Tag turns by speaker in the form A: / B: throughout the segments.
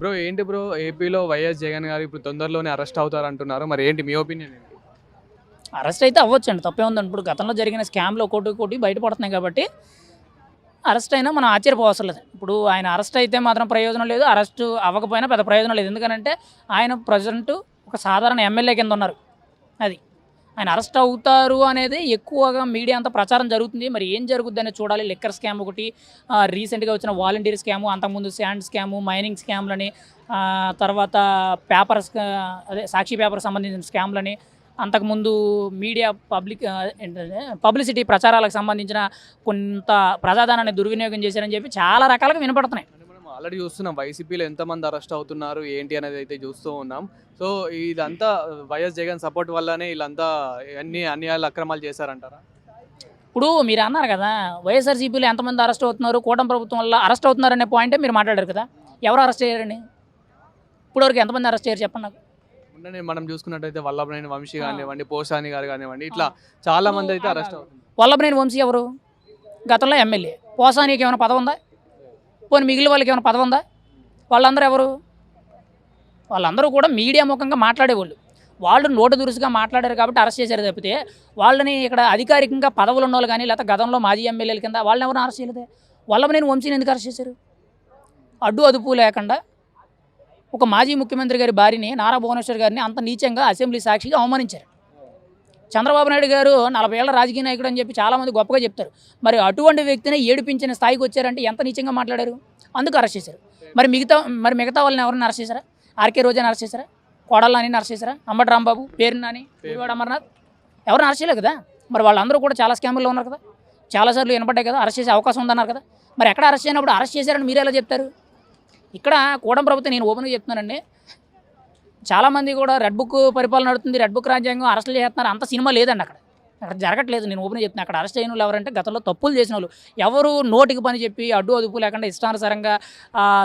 A: Bro ఏంటి bro ఏపీలో YS Jagan గారు ఇప్పుడు తొందరలోనే అరెస్ట్ అవుతారు అంటున్నారు. మరి ఏంటి మీ ఒపీనియన్ ఏంటి?
B: అరెస్ట్ అయితే అవ్వచ్చండి, తప్పే ఉందండి. ఇప్పుడు గతంలో జరిగిన స్కామ్లు ఒకటి బయటపడుతున్నాయి కాబట్టి అరెస్ట్ అయినా మనం ఆశ్చర్యపోవసరం లేదు. ఇప్పుడు ఆయన అరెస్ట్ అయితే మాత్రం ప్రయోజనం లేదు, అరెస్ట్ అవ్వకపోయినా పెద్ద ప్రయోజనం లేదు. ఎందుకంటే ఆయన ప్రజెంట్ ఒక సాధారణ ఎమ్మెల్యే కింద ఉన్నారు. అది ఆయన అరెస్ట్ అవుతారు అనేది ఎక్కువగా మీడియా అంతా ప్రచారం జరుగుతుంది. మరి ఏం జరుగుద్ది అనేది చూడాలి. లిక్కర్ స్కామ్ ఒకటి, రీసెంట్గా వచ్చిన వాలంటీర్ స్కాము, అంతకుముందు శాండ్ స్కాము, మైనింగ్ స్కామ్లని, తర్వాత పేపర్స్ అదే సాక్షి పేపర్కి సంబంధించిన స్కామ్లని, అంతకుముందు మీడియా పబ్లిసిటీ ప్రచారాలకు సంబంధించిన కొంత ప్రజాధనాన్ని దుర్వినియోగం చేశారని చెప్పి చాలా రకాలుగా వినపడుతున్నాయి.
A: మనం ఆల్రెడీ చూస్తున్నాం వైసీపీలో ఎంతమంది అరెస్ట్ అవుతున్నారు ఏంటి అనేది అయితే చూస్తూ ఉన్నాం. సో ఇదంతా వైఎస్ జగన్ సపోర్ట్ వల్లనే వీళ్ళంతా అన్యాయాలు అక్రమాలు చేశారంటారా?
B: ఇప్పుడు మీరు అన్నారు కదా, వైఎస్ఆర్సీపీలో ఎంతమంది అరెస్ట్ అవుతున్నారు, కూటమి ప్రభుత్వం వల్ల అరెస్ట్ అవుతున్నారు అనే పాయింటే మీరు మాట్లాడారు కదా. ఎవరు అరెస్ట్ చేయారని ఇప్పటివరకు ఎంతమంది అరెస్ట్ చేయరు చెప్పండి నాకు.
A: మనం చూసుకున్నట్టయితే వల్లభనేని వంశీ కానివ్వండి, పోసాని గారు కానివ్వండి, ఇట్లా చాలా మంది అయితే అరెస్ట్ అవుతుంది.
B: వల్లభనేని వంశీ ఎవరు? గతంలో ఎమ్మెల్యే. పోసానికి ఏమైనా పదవి ఉందా? పోనీ మిగిలిన వాళ్ళకి ఏమైనా పదవి ఉందా? వాళ్ళందరూ ఎవరు? వాళ్ళందరూ కూడా మీడియా ముఖంగా మాట్లాడేవాళ్ళు. వాళ్ళు నోటు దురుసుగా మాట్లాడారు కాబట్టి అరెస్ట్ చేశారు తప్పితే వాళ్ళని ఇక్కడ అధికారికంగా పదవులు ఉన్న వాళ్ళు కానీ లేకపోతే గతంలో మాజీ ఎమ్మెల్యేల కింద వాళ్ళని ఎవరు అరెస్ట్ చేయలేదే. వల్లభనేని వంశీని ఎందుకు అరెస్ట్ చేశారు? అడ్డు అదుపు లేకుండా ఒక మాజీ ముఖ్యమంత్రి గారి భార్యని, నారా భువనేశ్వర్ గారిని అంత నీచంగా అసెంబ్లీ సాక్షిగా అవమానించారు. చంద్రబాబు నాయుడు గారు 40 ఏళ్ల రాజకీయ నాయకుడు అని చెప్పి చాలామంది గొప్పగా చెప్తారు. మరి అటువంటి వ్యక్తిని ఏడిపించిన స్థాయికి వచ్చారంటే ఎంత నీచంగా మాట్లాడారు, అందుకు అరెస్ట్ చేశారు. మిగతా వాళ్ళని ఎవరిని అరెస్ట్ చేశారా? ఆర్కే రోజాని అరెస్ట్ చేశారా? కోడళ్ళని అరెస్ట్ చేశారా? అంబటి రాంబాబు, పేరు నాని, గుడివాడ అమర్నాథ్ ఎవరిని అరెస్ట్ చేయలేదు కదా. మరి వాళ్ళందరూ కూడా చాలా స్కామ్లో ఉన్నారు కదా, చాలాసార్లు వినపడ్డాయి కదా, అరెస్ట్ చేసే అవకాశం ఉందన్నారు కదా. మరి ఎక్కడ అరెస్ట్ చేయనప్పుడు అరెస్ట్ చేశారని మీరు ఎలా చెప్తారు? ఇక్కడ కూటమి ప్రభుత్వం, నేను ఓపెన్గా చెప్తున్నానండి, చాలామంది కూడా రెడ్ బుక్ పరిపాలన నడుతుంది, రెడ్ బుక్ రాజ్యాంగం, అరెస్టులు చేస్తున్నారు, అంత సినిమా లేదండి అక్కడ జరగట్లేదు. నేను ఓపెన్గా చెప్తున్నాను, అక్కడ అరెస్ట్ అయిన వాళ్ళు ఎవరంటే గతంలో తప్పులు చేసిన వాళ్ళు, ఎవరు నోటికి పని చెప్పి అడ్డు అదుపు లేకుండా ఇష్టానుసారంగా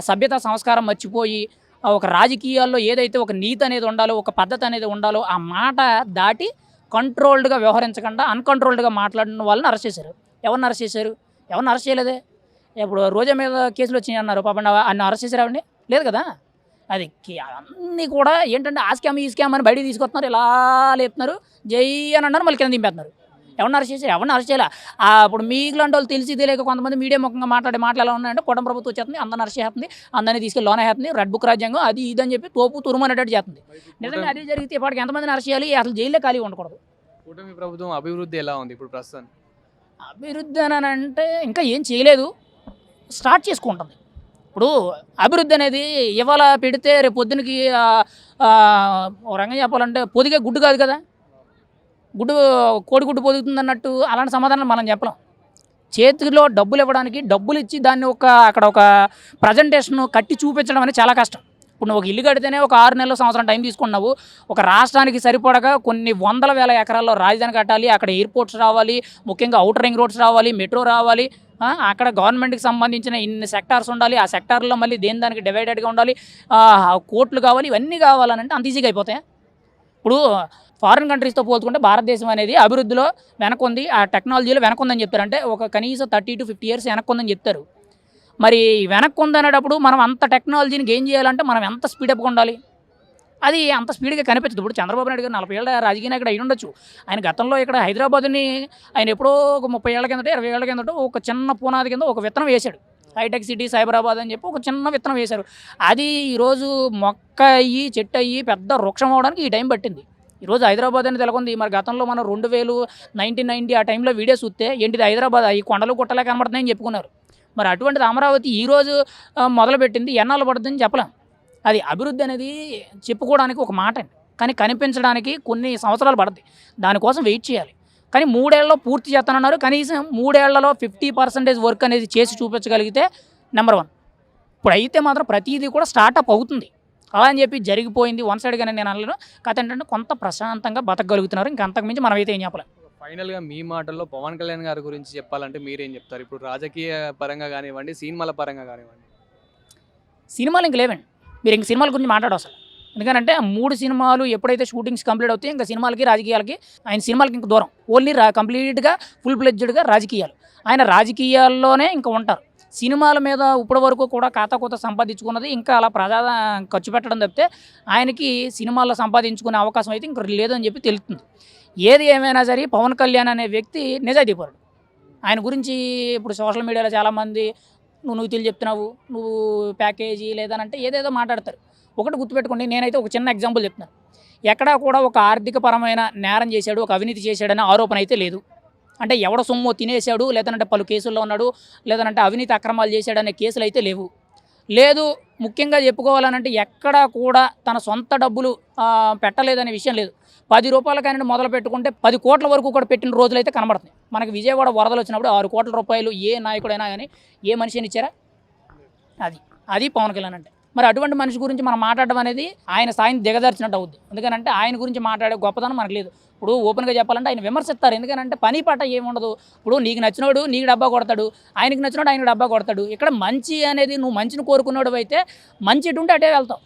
B: సభ్యత సంస్కారం మర్చిపోయి ఒక రాజకీయాల్లో ఏదైతే ఒక నీతి అనేది ఉండాలో, ఒక పద్ధతి అనేది ఉండాలో ఆ మాట దాటి కంట్రోల్డ్గా వ్యవహరించకుండా అన్కంట్రోల్డ్గా మాట్లాడిన వాళ్ళని అరెస్ట్ చేశారు. ఎవరిని అరెస్ట్ చేశారు? ఎవరిని అరెస్ట్ చేయలేదే. ఇప్పుడు రోజా మీద కేసులు వచ్చినాయి అన్నారు, పాపం అన్న అరెస్ట్ చేశారావండి? లేదు కదా. అది అన్నీ కూడా ఏంటంటే ఆ స్కామ్ ఈ స్కామ్ అని బయటికి తీసుకొస్తున్నారు, ఇలా లేపుతున్నారు, జై అని అన్నారు, మళ్ళీ కింద దింపేస్తున్నారు. ఎవరిని అరెస్ట్ చేశారు? ఎవరిని అరెస్ట్ చేయాలి. ఇప్పుడు మీలాంటి వాళ్ళు తెలిసి తెలియక కొంతమంది మీడియా ముఖంగా మాటలు ఎలా ఉన్నాయంటే కూటమి ప్రభుత్వం వచ్చేస్తుంది, అందరిని అరెస్ట్ చేస్తుంది, అందరినీ తీసుకెళ్ళి లోన్ వేస్తుంది, రెడ్ బుక్ రాజ్యాంగం అది ఇదని చెప్పి తోపు తురుమనేటట్టు చేస్తుంది. నిజంగా అదే జరిగితే ఇప్పటికి ఎంతమందిని అరెస్ట్ చేయాలి? అసలు జైల్లో ఖాళీ ఉండకూడదు.
A: కూటమి ప్రభుత్వం అభివృద్ధి ఎలా ఉంది ఇప్పుడు ప్రస్తుతం?
B: అభివృద్ధి అని అంటే ఇంకా ఏం చేయలేదు, స్టార్ట్ చేసుకుంటుంది. ఇప్పుడు అభివృద్ధి అనేది ఇవాళ పెడితే రేపు పొద్దునకి ఒక రంగం చెప్పాలంటే పొదిగే గుడ్డు కాదు కదా, కోడిగుడ్డు పొదుగుతుంది అన్నట్టు అలాంటి సమాధానం మనం చెప్పలేం. చేతిలో డబ్బులు ఇవ్వడానికి డబ్బులు ఇచ్చి దాన్ని అక్కడ ఒక ప్రజెంటేషన్ కట్టి చూపించడం అనేది చాలా కష్టం. ఇప్పుడు నువ్వు ఒక ఇల్లు కడితేనే ఒక 6 నెలల సంవత్సరం టైం తీసుకున్నావు. ఒక రాష్ట్రానికి సరిపడగా కొన్ని వందల వేల ఎకరాల్లో రాజధాని కట్టాలి, అక్కడ ఎయిర్పోర్ట్స్ రావాలి, ముఖ్యంగా అవుటర్ రింగ్ రోడ్స్ రావాలి, మెట్రో రావాలి, అక్కడ గవర్నమెంట్కి సంబంధించిన ఇన్ని సెక్టార్స్ ఉండాలి, ఆ సెక్టార్లో మళ్ళీ దానికి డివైడెడ్గా ఉండాలి, కోర్టులు కావాలి, ఇవన్నీ కావాలనంటే అంత ఈజీగా అయిపోతాయి. ఇప్పుడు ఫారిన్ కంట్రీస్తో పోల్చుకుంటే భారతదేశం అనేది అభివృద్ధిలో వెనకుంది, ఆ టెక్నాలజీలో వెనకుందని చెప్తారు. అంటే ఒక కనీసం 30 to 50 years వెనక్కుందని చెప్తారు. మరి వెనక్కి ఉందనేటప్పుడు మనం అంత టెక్నాలజీని గెయిన్ చేయాలంటే మనం ఎంత స్పీడప్గా ఉండాలి, అది అంత స్పీడ్గా కనిపించదు. ఇప్పుడు చంద్రబాబు నాయుడు గారు 40 ఏళ్ళ రాజకీయ నాయకుడు అయి ఉండొచ్చు. ఆయన గతంలో ఇక్కడ హైదరాబాద్ని ఆయన ఎప్పుడో ఒక 30 ఏళ్ల కిందట 20 ఏళ్ల కిందట ఒక చిన్న పునాది కింద ఒక విత్తనం వేశాడు. హైటెక్ సిటీ సైబరాబాద్ అని చెప్పి ఒక చిన్న విత్తనం వేశారు. అది ఈరోజు మొక్క అయ్యి చెట్టు అయ్యి పెద్ద వృక్షం అవడానికి ఈ టైం పట్టింది. ఈరోజు హైదరాబాద్ అని తెలకొంది. మరి గతంలో మనం 1990 ఆ టైంలో వీడియోస్ చూస్తే ఏంటిది హైదరాబాద్ ఈ కొండలు గుట్టలే కనబడుతున్నాయని చెప్పుకున్నారు. మరి అటువంటిది అమరావతి ఈరోజు మొదలుపెట్టింది, ఎన్నాళ్ళు పడుతుందని చెప్పలేం. అది అభివృద్ధి అనేది చెప్పుకోవడానికి ఒక మాట అండి, కానీ కనిపించడానికి కొన్ని సంవత్సరాలు పడుతుంది. దానికోసం వెయిట్ చేయాలి. కానీ 3 ఏళ్లలో పూర్తి చేస్తానన్నారు. కనీసం 3 ఏళ్లలో 50% వర్క్ అనేది చేసి చూపించగలిగితే నెంబర్ 1. ఇప్పుడు అయితే మాత్రం ప్రతిదీ కూడా స్టార్టప్ అవుతుంది. అలా అని చెప్పి జరిగిపోయింది వన్ సైడ్గానే నేను అనలేను. కథ ఏంటంటే కొంత ప్రశాంతంగా బతకగలుగుతున్నారు. ఇంకా అంతకుమించి మనం అయితే ఏం చెప్పలేం.
A: ఫైనల్గా మీ మాటల్లో పవన్ కళ్యాణ్ గారి గురించి చెప్పాలంటే మీరేం చెప్తారు? ఇప్పుడు రాజకీయ పరంగా కానివ్వండి, సినిమాల పరంగా కానివ్వండి.
B: సినిమాలు ఇంక లేవండి, మీరు ఇంక సినిమాల గురించి మాట్లాడవసరం. ఎందుకంటే 3 సినిమాలు ఎప్పుడైతే షూటింగ్స్ కంప్లీట్ అవుతాయి ఇంకా సినిమాలకి రాజకీయాలకి ఆయన సినిమాలకి ఇంక దూరం. ఓన్లీ కంప్లీట్గా ఫుల్ ఫ్లెడ్జ్డ్గా రాజకీయాలు. ఆయన రాజకీయాల్లోనే ఇంకా ఉంటారు. సినిమాల మీద ఇప్పటి వరకు కూడా ఖాతా సంపాదించుకున్నది ఇంకా అలా ఖర్చు పెట్టడం తప్పితే ఆయనకి సినిమాల్లో సంపాదించుకునే అవకాశం అయితే ఇంక లేదని చెప్పి తెలుస్తుంది. ఏది ఏమైనా సరే పవన్ కళ్యాణ్ అనే వ్యక్తి నిజాయితీపరుడు. ఆయన గురించి ఇప్పుడు సోషల్ మీడియాలో చాలామంది నువ్వు చెప్తున్నావు, నువ్వు ప్యాకేజీ లేదనంటే ఏదేదో మాట్లాడతారు. ఒకటి గుర్తుపెట్టుకోండి, నేనైతే ఒక చిన్న ఎగ్జాంపుల్ చెప్తున్నాను. ఎక్కడా కూడా ఒక ఆర్థికపరమైన నేరం చేశాడు, ఒక అవినీతి చేశాడనే ఆరోపణ అయితే లేదు. అంటే ఎవడ సొమ్ము తినేశాడు, లేదంటే పలు కేసుల్లో ఉన్నాడు, లేదంటే అవినీతి అక్రమాలు చేశాడనే కేసులు అయితే లేదు. ముఖ్యంగా చెప్పుకోవాలనంటే ఎక్కడా కూడా తన సొంత డబ్బులు పెట్టలేదనే విషయం లేదు. 10 రూపాయల కానీ మొదలు పెట్టుకుంటే 10 కోట్ల వరకు కూడా పెట్టిన రోజులు అయితే కనబడుతున్నాయి. మనకి విజయవాడ వరదలు వచ్చినప్పుడు 6 కోట్ల రూపాయలు ఏ నాయకుడైనా కానీ ఏ మనిషిని ఇచ్చారా? అది పవన్ కళ్యాణ్ అంటే. మరి అటువంటి మనిషి గురించి మనం మాట్లాడడం అనేది ఆయన స్థాయిని దిగజార్చినట్టు అవుద్ది. ఎందుకంటే ఆయన గురించి మాట్లాడే గొప్పతనం మనకు లేదు. ఇప్పుడు ఓపెన్గా చెప్పాలంటే ఆయన విమర్శిస్తారు. ఎందుకంటే పని పాట ఏముండదు. ఇప్పుడు నీకు నచ్చినోడు నీకు డబ్బా కొడతాడు, ఆయనకి నచ్చినోడు ఆయనకు డబ్బా కొడతాడు. ఇక్కడ మంచి అనేది నువ్వు మంచిని కోరుకున్నాడు అయితే మంచి ఎటు ఉంటే అటే వెళ్తావు.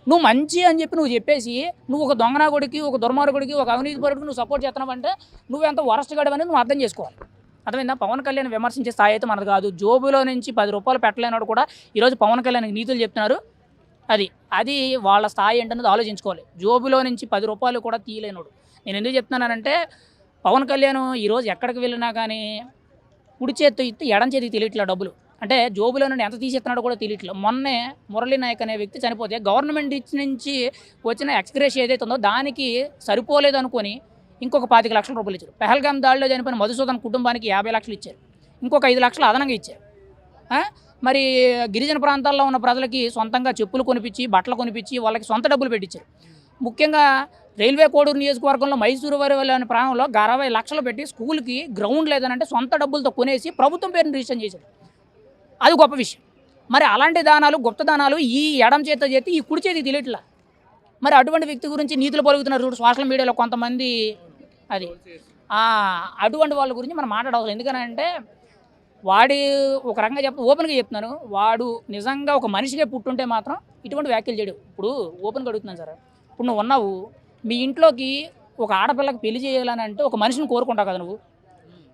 B: నువ్వు మంచి అని చెప్పి నువ్వు చెప్పేసి నువ్వు ఒక దొంగనాగుడికి, ఒక దుర్మార్గుడికి, ఒక అవినీతిపరుడికి నువ్వు సపోర్ట్ చేస్తున్నావంటే నువ్వెంత వరస్ట్ గడవని నువ్వు అర్థం చేసుకోవాలి. అర్థమైందా? పవన్ కళ్యాణ్ విమర్శించే స్థాయి అయితే మనది కాదు. జోబులో నుంచి 10 రూపాయలు పెట్టలేనాడు కూడా ఈరోజు పవన్ కళ్యాణ్కి నీతులు చెప్తున్నారు. అది వాళ్ళ స్థాయి ఏంటన్నది ఆలోచించుకోవాలి. జోబులో నుంచి 10 రూపాయలు కూడా తీయలేనోడు. నేను ఎందుకు చెప్తున్నానంటే పవన్ కళ్యాణ్ ఈరోజు ఎక్కడికి వెళ్ళినా కానీ కుడి చేతితో ఇస్తే ఎడం చేతికి తెలియట్లే డబ్బులు. అంటే జోబులో నుండి ఎంత తీసేస్తున్నాడో కూడా తెలియట్లేదు. మొన్నే మురళీ నాయక్ అనే వ్యక్తి చనిపోతే గవర్నమెంట్ నుంచి వచ్చిన ఎక్స్గ్రేష్ ఏదైతే ఉందో దానికి సరిపోలేదు అనుకొని ఇంకొక 25 లక్షల రూపాయలు ఇచ్చారు. పెహల్గాం దాడిలో చనిపోయిన మధుసూదన్ కుటుంబానికి 50 లక్షలు ఇచ్చారు. ఇంకొక 5 లక్షలు అదనంగా ఇచ్చారు. మరి గిరిజన ప్రాంతాల్లో ఉన్న ప్రజలకి సొంతంగా చెప్పులు కొనిపించి, బట్టలు కొనిపించి వాళ్ళకి సొంత డబ్బులు పెట్టించారు. ముఖ్యంగా రైల్వే కోడూరు నియోజకవర్గంలో మైసూరు వారి అనే ప్రాంతంలో 60 లక్షలు పెట్టి స్కూల్కి గ్రౌండ్ లేదనంటే సొంత డబ్బులతో కొనేసి ప్రభుత్వం పేరుని రిజిస్టర్ చేశారు. అది గొప్ప విషయం. మరి అలాంటి దానాలు, గుప్త దానాలు ఈ ఎడం చేతితో చేస్తే ఈ కుడి చేతికి తెలియట్లా. మరి అటువంటి వ్యక్తి గురించి నీతులు పలుకుతున్నారు చూడు సోషల్ మీడియాలో కొంతమంది. అటువంటి వాళ్ళ గురించి మనం మాట్లాడవలసి. ఎందుకనంటే వాడి ఒక రకంగా ఓపెన్గా చెప్తున్నాను, వాడు నిజంగా ఒక మనిషిగా పుట్టుంటే మాత్రం ఇటువంటి వ్యాఖ్యలు చేయడు. ఇప్పుడు ఓపెన్గా అడుగుతున్నాను సార్, ఇప్పుడు నువ్వు ఉన్నావు, మీ ఇంట్లోకి ఒక ఆడపిల్లకి పెళ్లి చేయాలని అంటే ఒక మనిషిని కోరుకుంటావు కదా నువ్వు.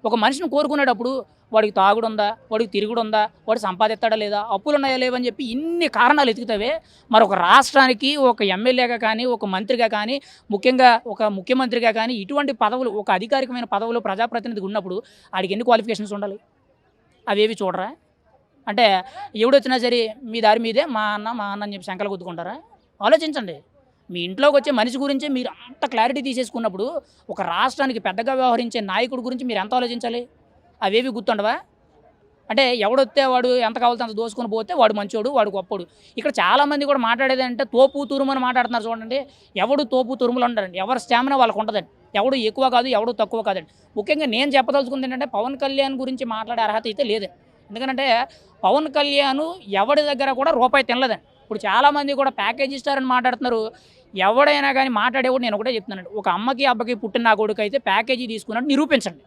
B: ఒక మనిషిని కోరుకునేటప్పుడు వాడికి తాగుడు ఉందా, వాడికి తిరుగుడు ఉందా, వాడు సంపాదిస్తాడా లేదా, అప్పులు ఉన్నాయా లేవని చెప్పి ఇన్ని కారణాలు ఎతుకుతావే. మరి ఒక రాష్ట్రానికి ఒక ఎమ్మెల్యేగా కానీ, ఒక మంత్రిగా కానీ, ముఖ్యంగా ఒక ముఖ్యమంత్రిగా కానీ ఇటువంటి పదవులు, ఒక అధికారికమైన పదవులు ప్రజాప్రతినిధిగా ఉన్నప్పుడు వాడికి ఎన్ని క్వాలిఫికేషన్స్ ఉండాలి? అవేవి చూడరా? అంటే ఎవడొచ్చినా సరే మీ దారి మీదే మా అన్న అని చెప్పి శంకలు గుద్దుకుంటారా? ఆలోచించండి. మీ ఇంట్లోకి వచ్చే మనిషి గురించే మీరు అంత క్లారిటీ తీసేసుకున్నప్పుడు ఒక రాష్ట్రానికి పెద్దగా వ్యవహరించే నాయకుడి గురించి మీరు ఎంత ఆలోచించాలి? అవేవి గుర్తుండవా? అంటే ఎవడొస్తే వాడు ఎంత కావాలితే అంత దోసుకొని పోతే వాడు మంచోడు, వాడు గొప్పడు. ఇక్కడ చాలామంది కూడా మాట్లాడేది అంటే తోపు తురుమని మాట్లాడుతున్నారు చూడండి. ఎవడు తోపు తురుములు ఉంటారండి, ఎవరి స్టామినా వాళ్ళకు ఉంటుందండి. ఎవడు ఎక్కువ కాదు, ఎవడు తక్కువ కాదండి. ముఖ్యంగా నేను చెప్పదలుచుకుంది ఏంటంటే పవన్ కళ్యాణ్ గురించి మాట్లాడే అర్హత అయితే లేదండి. ఎందుకంటే పవన్ కళ్యాణ్ ఎవడి దగ్గర కూడా రూపాయి తినలేదండి. ఇప్పుడు చాలామంది కూడా ప్యాకేజ్ ఇస్తారని మాట్లాడుతున్నారు. ఎవడైనా కానీ మాట్లాడేవాడు నేను ఒకటే చెప్తున్నాను, ఒక అమ్మకి అబ్బకి పుట్టిన నా కొడుకు అయితే ప్యాకేజీ తీసుకున్నట్టు నిరూపించండి.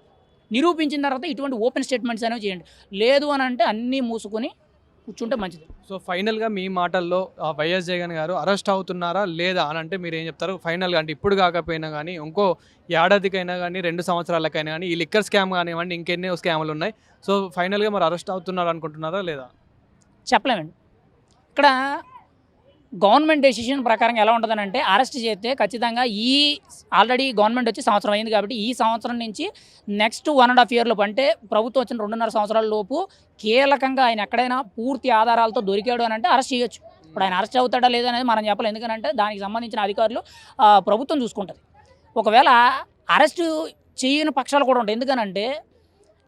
B: నిరూపించిన తర్వాత ఇటువంటి ఓపెన్ స్టేట్మెంట్స్ అనేవి చేయండి. లేదు అని అంటే అన్నీ మూసుకొని కూర్చుంటే మంచిది.
A: సో ఫైనల్గా మీ మాటల్లో వైఎస్ జగన్ గారు అరెస్ట్ అవుతున్నారా లేదా అని అంటే మీరు ఏం చెప్తారు? ఫైనల్గా అంటే ఇప్పుడు కాకపోయినా కానీ ఇంకో ఏడాదికైనా కానీ 2 సంవత్సరాలకైనా కానీ ఈ లిక్కర్ స్కామ్ కానివ్వండి, ఇంకెన్నో స్కాములు ఉన్నాయి. సో ఫైనల్గా మరి అరెస్ట్ అవుతున్నారు అనుకుంటున్నారా లేదా?
B: చెప్పలేమండి. ఇక్కడ గవర్నమెంట్ డెసిషన్ ప్రకారం ఎలా ఉంటుందనంటే అరెస్ట్ చేస్తే ఖచ్చితంగా ఆల్రెడీ గవర్నమెంట్ వచ్చి సంవత్సరం అయింది కాబట్టి ఈ సంవత్సరం నుంచి నెక్స్ట్ 1.5 year లోపు, అంటే ప్రభుత్వం వచ్చిన 2.5 సంవత్సరాల లోపు కీలకంగా ఆయన ఎక్కడైనా పూర్తి ఆధారాలతో దొరికాడు అని అంటే అరెస్ట్ చేయొచ్చు. ఇప్పుడు ఆయన అరెస్ట్ అవుతాడా లేదా అనేది మనం చెప్పలేం. ఎందుకంటే దానికి సంబంధించిన అధికారులు ప్రభుత్వం చూసుకుంటుంది. ఒకవేళ అరెస్ట్ చేయని పక్షాలు కూడా ఉంటాయి. ఎందుకనంటే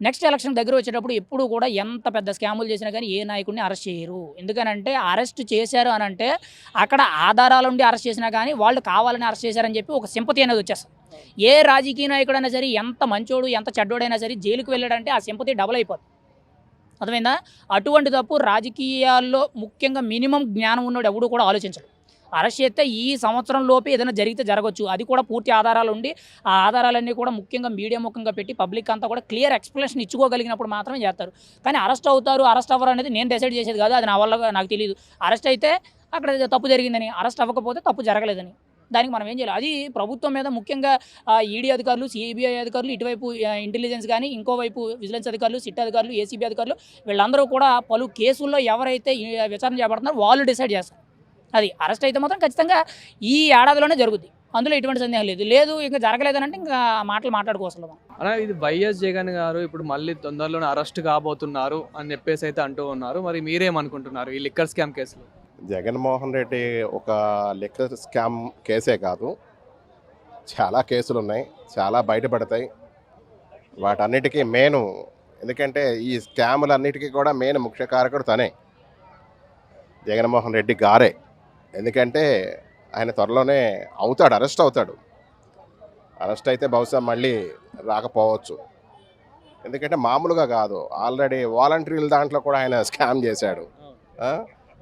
B: నెక్స్ట్ ఎలక్షన్ దగ్గర వచ్చేటప్పుడు ఎప్పుడు కూడా ఎంత పెద్ద స్కాములు చేసినా కానీ ఏ నాయకుడిని అరెస్ట్ చేయరు. ఎందుకనంటే అరెస్ట్ చేశారు అని అంటే అక్కడ ఆధారాలు ఉండి అరెస్ట్ చేసినా కానీ వాళ్ళు కావాలని అరెస్ట్ చేశారని చెప్పి ఒక సింపతి అనేది వచ్చేస్తుంది. ఏ రాజకీయ నాయకుడైనా సరే ఎంత మంచోడు ఎంత చెడ్డోడైనా సరే జైలుకి వెళ్ళాడంటే ఆ సింపతి డబుల్ అయిపోతుంది. అర్థమైందా? అటువంటి తప్పు రాజకీయాల్లో ముఖ్యంగా మినిమం జ్ఞానం ఉన్నోడు ఎవడు కూడా ఆలోచించడు. అరెస్ట్ చేస్తే ఈ సంవత్సరం లోపే ఏదైనా జరిగితే జరగవచ్చు. అది కూడా పూర్తి ఆధారాలు ఉండి ఆ ఆధారాలన్నీ కూడా ముఖ్యంగా మీడియా ముఖంగా పెట్టి పబ్లిక్ అంతా కూడా క్లియర్ ఎక్స్ప్లెనేషన్ ఇచ్చుకోగలిగినప్పుడు మాత్రమే చేస్తారు. కానీ అరెస్ట్ అవుతారు అరెస్ట్ అవ్వరు అనేది నేను డిసైడ్ చేసేది కాదు. అది నా వల్ల నాకు తెలియదు. అరెస్ట్ అయితే అక్కడ తప్పు జరిగిందని, అరెస్ట్ అవ్వకపోతే తప్పు జరగలేదని. దానికి మనం ఏం చేయాలి? అది ప్రభుత్వం మీద ముఖ్యంగా ఈడీ అధికారులు, సిబిఐ అధికారులు, ఇటువైపు ఇంటెలిజెన్స్ కానీ, ఇంకోవైపు విజిలెన్స్ అధికారులు, సిట్ అధికారులు, ఏసీబీ అధికారులు వీళ్ళందరూ కూడా పలు కేసుల్లో ఎవరైతే ఈ విచారణ చేపడుతున్నారో వాళ్ళు డిసైడ్ చేస్తారు. అది అరెస్ట్ అయితే మాత్రం ఖచ్చితంగా ఈ ఏడాదిలోనే జరుగుద్ది. అందులో ఎటువంటి సందేహం లేదు ఇంకా జరగలేదనంటే ఇంకా మాటలు మాట్లాడుకోవసలు.
A: అలా ఇది వైఎస్ జగన్ గారు ఇప్పుడు మళ్ళీ తొందరలోనే అరెస్ట్ కాబోతున్నారు అని చెప్పేసి అయితే అంటూ ఉన్నారు. మరి మీరేమనుకుంటున్నారు ఈ లిక్కర్ స్కామ్ కేసులో?
C: జగన్మోహన్ రెడ్డి ఒక లిక్కర్ స్కామ్ కేసే కాదు, చాలా కేసులు ఉన్నాయి, చాలా బయటపడతాయి. వాటన్నిటికీ మెయిన్, ఎందుకంటే ఈ స్కాములన్నిటికీ కూడా మెయిన్ ముఖ్య కారకుడు తనే, జగన్మోహన్ రెడ్డి గారే. ఎందుకంటే ఆయన త్వరలోనే అవుతాడు, అరెస్ట్ అవుతాడు. అరెస్ట్ అయితే బహుశా మళ్ళీ రాకపోవచ్చు. ఎందుకంటే మామూలుగా కాదు, ఆల్రెడీ వాలంటీర్ల దాంట్లో కూడా ఆయన స్కామ్ చేశాడు.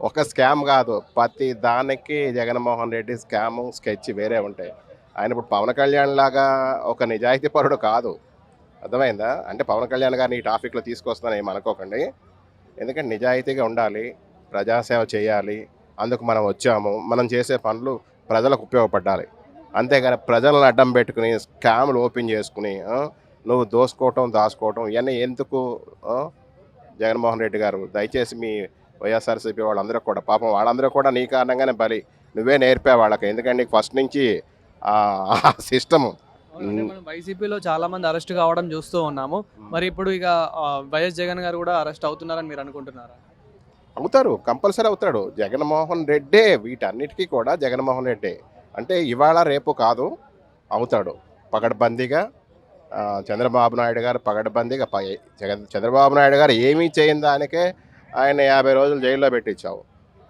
C: ఒక స్కామ్ కాదు, ప్రతి దానికి జగన్మోహన్ రెడ్డి స్కాము స్కెచ్ వేరే ఉంటాయి. ఆయన ఇప్పుడు పవన్ కళ్యాణ్ లాగా ఒక నిజాయితీ పరుడు కాదు, అర్థమైందా? అంటే పవన్ కళ్యాణ్ గారిని ఈ టాపిక్లో తీసుకొస్తాను ఏమి అనుకోకండి. ఎందుకంటే నిజాయితీగా ఉండాలి, ప్రజాసేవ చేయాలి, అందుకు మనం వచ్చాము. మనం చేసే పనులు ప్రజలకు ఉపయోగపడాలి. అంతేగాని ప్రజలను అడ్డం పెట్టుకుని స్కామ్లు ఓపెన్ చేసుకుని నువ్వు దాచుకోవటం ఇవన్నీ ఎందుకు? జగన్మోహన్ రెడ్డి గారు దయచేసి మీ వైఎస్ఆర్సీపీ వాళ్ళందరూ కూడా, పాపం వాళ్ళందరూ కూడా నీ కారణంగానే బలి, నువ్వే నేర్పే వాళ్ళకి. ఎందుకంటే నీకు ఫస్ట్ నుంచి సిస్టము.
A: మనం వైసీపీలో చాలా మంది అరెస్ట్ కావడం చూస్తూ ఉన్నాము. మరి ఇప్పుడు ఇక వైఎస్ జగన్ గారు కూడా అరెస్ట్ అవుతున్నారని మీరు అనుకుంటున్నారా?
C: అవుతారు, కంపల్సరీ అవుతాడు. జగన్మోహన్ రెడ్డే, వీటన్నిటికీ కూడా జగన్మోహన్ రెడ్డే. అంటే ఇవాళ రేపు కాదు, అవుతాడు పకడ్బందీగా. చంద్రబాబు నాయుడు గారు పకడ్బందీగా, చంద్రబాబు నాయుడు గారు ఏమీ చేయని దానికే ఆయన 50 రోజులు జైల్లో పెట్టించావు.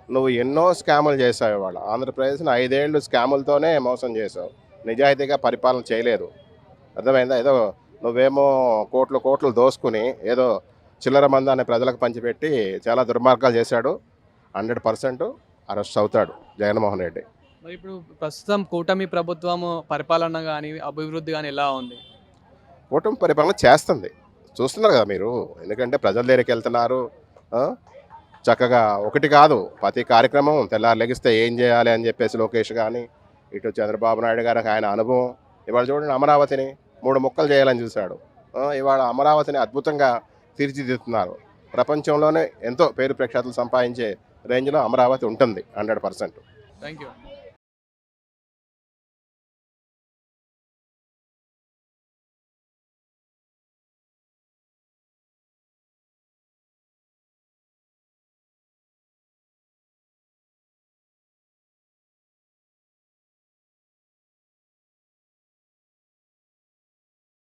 C: నువ్వు ఎన్నో స్కాములు చేసావు. ఇవాళ ఆంధ్రప్రదేశ్ని 5 ఏళ్ళు స్కాములతోనే మోసం చేసావు, నిజాయితీగా పరిపాలన చేయలేదు, అర్థమైందా? ఏదో నువ్వేమో కోట్లు దోసుకుని ఏదో చిల్లర మందాన్ని ప్రజలకు పంచిపెట్టి చాలా దుర్మార్గాలు చేశాడు. 100% అరెస్ట్ అవుతాడు జగన్మోహన్ రెడ్డి.
A: మరి ఇప్పుడు ప్రస్తుతం కూటమి ప్రభుత్వం పరిపాలన కానీ అభివృద్ధి కానీ ఎలా ఉంది?
C: కూటమి పరిపాలన చేస్తుంది, చూస్తున్నారు కదా మీరు. ఎందుకంటే ప్రజల దగ్గరికి వెళ్తున్నారు, చక్కగా ఒకటి కాదు ప్రతి కార్యక్రమం. తెల్లారు లెగిస్తే ఏం చేయాలి అని చెప్పేసి లోకేష్ కానీ, ఇటు చంద్రబాబు నాయుడు గారికి ఆయన అనుభవం. ఇవాళ చూడండి, అమరావతిని 3 ముక్కలు చేయాలని చూశాడు. ఇవాళ అమరావతిని అద్భుతంగా తీర్చిదిద్దుతున్నారు. ప్రపంచంలోనే ఎంతో పేరు ప్రఖ్యాతులు సంపాదించే రేంజ్లో అమరావతి ఉంటుంది 100%.
A: Thank you.